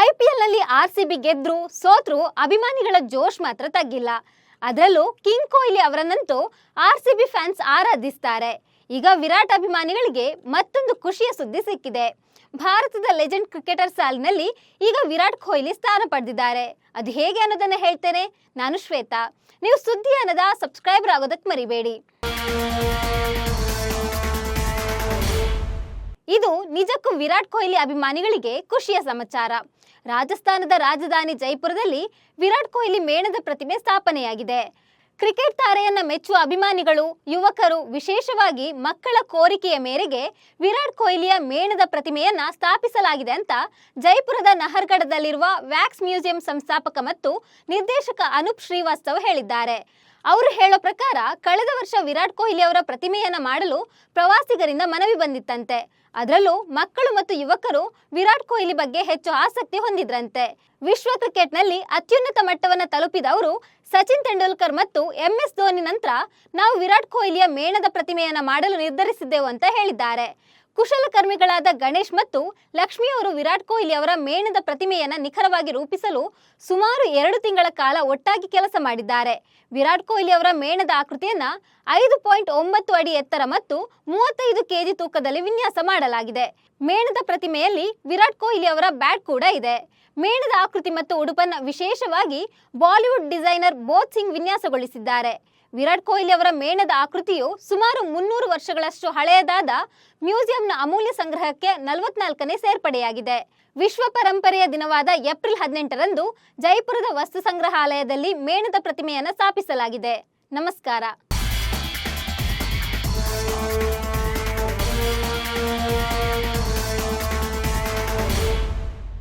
IPL ನಲ್ಲಿ RCB ಗೆದ್ರು ಸೋತ್ರು ಅಭಿಮಾನಿಗಳ ಜೋಶ್ ಮಾತ್ರ ತಗ್ಗಿಲ್ಲ. ಅದರಲ್ಲೂ ಕಿಂಗ್ ಕೊಹ್ಲಿ ಅವರನ್ನಂತೂ RCB ಫ್ಯಾನ್ಸ್ ಆರಾಧಿಸ್ತಾರೆ. ಈಗ ವಿರಾಟ್ ಅಭಿಮಾನಿಗಳಿಗೆ ಮತ್ತೊಂದು ಖುಷಿಯ ಸುದ್ದಿ ಸಿಕ್ಕಿದೆ. ಭಾರತದ ಲೆಜೆಂಡ್ ಕ್ರಿಕೆಟರ್ ಸಾಲಿನಲ್ಲಿ ಈಗ ವಿರಾಟ್ ಕೊಹ್ಲಿ ಸ್ಥಾನ ಪಡೆದಿದ್ದಾರೆ. ಅದು ಹೇಗೆ ಅನ್ನೋದನ್ನ ಹೇಳ್ತೇನೆ. ನಾನು ಶ್ವೇತಾ. ನೀವು ಸುದ್ದಿ ಅನ್ನದ ಸಬ್ಸ್ಕ್ರೈಬರ್ ಆಗೋದಕ್ಕೆ ಮರಿಬೇಡಿ. ಇದು ನಿಜಕ್ಕೂ ವಿರಾಟ್ ಕೊಹ್ಲಿ ಅಭಿಮಾನಿಗಳಿಗೆ ಖುಷಿಯ ಸಮಾಚಾರ. ರಾಜಸ್ಥಾನದ ರಾಜಧಾನಿ ಜೈಪುರದಲ್ಲಿ ವಿರಾಟ್ ಕೊಹ್ಲಿ ಮೇಣದ ಪ್ರತಿಮೆ ಸ್ಥಾಪನೆಯಾಗಿದೆ. ಕ್ರಿಕೆಟ್ ತಾರೆಯನ್ನ ಮೆಚ್ಚುವ ಅಭಿಮಾನಿಗಳು, ಯುವಕರು, ವಿಶೇಷವಾಗಿ ಮಕ್ಕಳ ಕೋರಿಕೆಯ ಮೇರೆಗೆ ವಿರಾಟ್ ಕೊಹ್ಲಿಯ ಮೇಣದ ಪ್ರತಿಮೆಯನ್ನ ಸ್ಥಾಪಿಸಲಾಗಿದೆ ಅಂತ ಜೈಪುರದ ನಹರ್ಗಢದಲ್ಲಿರುವ ವ್ಯಾಕ್ಸ್ ಮ್ಯೂಸಿಯಂ ಸಂಸ್ಥಾಪಕ ಮತ್ತು ನಿರ್ದೇಶಕ ಅನೂಪ್ ಶ್ರೀವಾಸ್ತವ್ ಹೇಳಿದ್ದಾರೆ. ಅವರು ಹೇಳೋ ಪ್ರಕಾರ ಕಳೆದ ವರ್ಷ ವಿರಾಟ್ ಕೊಹ್ಲಿ ಅವರ ಪ್ರತಿಮೆಯನ್ನ ಮಾಡಲು ಪ್ರವಾಸಿಗರಿಂದ ಮನವಿ ಬಂದಿತ್ತಂತೆ. ಅದರಲ್ಲೂ ಮಕ್ಕಳು ಮತ್ತು ಯುವಕರು ವಿರಾಟ್ ಕೊಹ್ಲಿ ಬಗ್ಗೆ ಹೆಚ್ಚು ಆಸಕ್ತಿ ಹೊಂದಿದ್ರಂತೆ. ವಿಶ್ವ ಕ್ರಿಕೆಟ್ನಲ್ಲಿ ಅತ್ಯುನ್ನತ ಮಟ್ಟವನ್ನು ತಲುಪಿದವರು ಸಚಿನ್ ತೆಂಡೂಲ್ಕರ್ ಮತ್ತು MS ಧೋನಿ ನಂತರ ನಾವು ವಿರಾಟ್ ಕೊಹ್ಲಿಯ ಮೇಣದ ಪ್ರತಿಮೆಯನ್ನ ಮಾಡಲು ನಿರ್ಧರಿಸಿದ್ದೆವು ಅಂತ ಹೇಳಿದ್ದಾರೆ. ಕುಶಲಕರ್ಮಿಗಳಾದ ಗಣೇಶ್ ಮತ್ತು ಲಕ್ಷ್ಮಿ ಅವರು ವಿರಾಟ್ ಕೊಹ್ಲಿ ಅವರ ಮೇಣದ ಪ್ರತಿಮೆಯನ್ನ ನಿಖರವಾಗಿ ರೂಪಿಸಲು ಸುಮಾರು 2 ತಿಂಗಳ ಕಾಲ ಒಟ್ಟಾಗಿ ಕೆಲಸ ಮಾಡಿದ್ದಾರೆ. ವಿರಾಟ್ ಕೊಹ್ಲಿ ಅವರ ಮೇಣದ ಆಕೃತಿಯನ್ನ 5.9 ಅಡಿ ಎತ್ತರ ಮತ್ತು 35 kg ತೂಕದಲ್ಲಿ ವಿನ್ಯಾಸ ಮಾಡಲಾಗಿದೆ. ಮೇಣದ ಪ್ರತಿಮೆಯಲ್ಲಿ ವಿರಾಟ್ ಕೊಹ್ಲಿ ಅವರ ಬ್ಯಾಟ್ ಕೂಡ ಇದೆ. ಮೇಣದ ಆಕೃತಿ ಮತ್ತು ಉಡುಪನ್ನು ವಿಶೇಷವಾಗಿ ಬಾಲಿವುಡ್ ಡಿಸೈನರ್ ಬೋತ್ ಸಿಂಗ್ ವಿನ್ಯಾಸಗೊಳಿಸಿದ್ದಾರೆ. ವಿರಾಟ್ ಕೊಹ್ಲಿ ಅವರ ಮೇಣದ ಆಕೃತಿಯು ಸುಮಾರು 300 ವರ್ಷಗಳಷ್ಟು ಹಳೆಯದಾದ ಮ್ಯೂಸಿಯಂನ ಅಮೂಲ್ಯ ಸಂಗ್ರಹಕ್ಕೆ 44ನೇ ಸೇರ್ಪಡೆಯಾಗಿದೆ. ವಿಶ್ವ ಪರಂಪರೆಯ ದಿನವಾದ ಏಪ್ರಿಲ್ 18ರಂದು ಜೈಪುರದ ವಸ್ತು ಸಂಗ್ರಹಾಲಯದಲ್ಲಿ ಮೇಣದ ಪ್ರತಿಮೆಯನ್ನು ಸ್ಥಾಪಿಸಲಾಗಿದೆ. ನಮಸ್ಕಾರ.